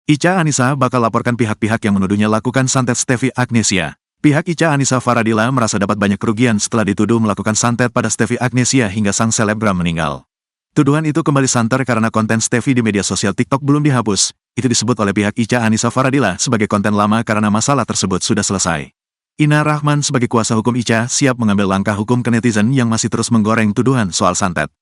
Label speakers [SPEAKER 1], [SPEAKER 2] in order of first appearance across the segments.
[SPEAKER 1] Ica Anissa bakal laporkan pihak-pihak yang menuduhnya lakukan santet Steffi Agnesia. Pihak Ica Anissa Faradila merasa dapat banyak kerugian setelah dituduh melakukan santet pada Steffi Agnesia hingga sang selebgram meninggal. Tuduhan itu kembali santer karena konten Steffi di media sosial TikTok belum dihapus. Itu disebut oleh pihak Ica Anissa Faradila sebagai konten lama karena masalah tersebut sudah selesai. Ina Rahman sebagai kuasa hukum Ica siap mengambil langkah hukum ke netizen yang masih terus menggoreng tuduhan soal santet.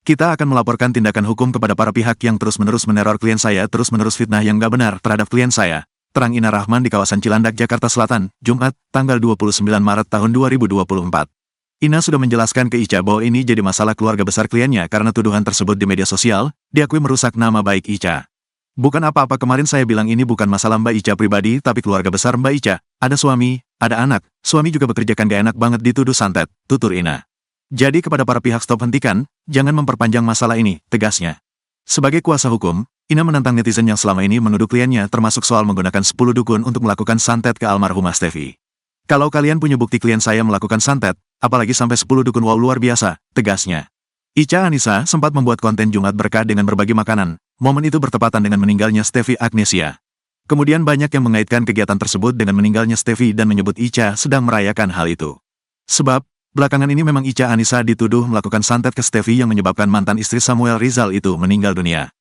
[SPEAKER 1] Kita akan melaporkan tindakan hukum kepada para pihak yang terus-menerus meneror klien saya, terus-menerus fitnah yang gak benar terhadap klien saya. Terang Ina Rahman di kawasan Cilandak, Jakarta Selatan, Jumat, tanggal 29 Maret tahun 2024. Ina sudah menjelaskan ke Ica bahwa ini jadi masalah keluarga besar kliennya karena tuduhan tersebut di media sosial, diakui merusak nama baik Ica. Bukan apa-apa, kemarin saya bilang ini bukan masalah Mbak Ica pribadi tapi keluarga besar Mbak Ica. Ada suami, ada anak, suami juga bekerja kan gak enak banget dituduh santet, tutur Ina. Jadi kepada para pihak stop, hentikan, jangan memperpanjang masalah ini, tegasnya. Sebagai kuasa hukum, Ina menantang netizen yang selama ini menuduh kliennya termasuk soal menggunakan 10 dukun untuk melakukan santet ke almarhumah Steffi. Kalau kalian punya bukti klien saya melakukan santet, apalagi sampai 10 dukun, wow luar biasa, tegasnya. Ica Anissa sempat membuat konten Jumat Berkah dengan berbagi makanan, momen itu bertepatan dengan meninggalnya Steffi Agnesia. Kemudian banyak yang mengaitkan kegiatan tersebut dengan meninggalnya Steffi dan menyebut Ica sedang merayakan hal itu. Sebab, belakangan ini memang Ica Anissa dituduh melakukan santet ke Steffi yang menyebabkan mantan istri Samuel Rizal itu meninggal dunia.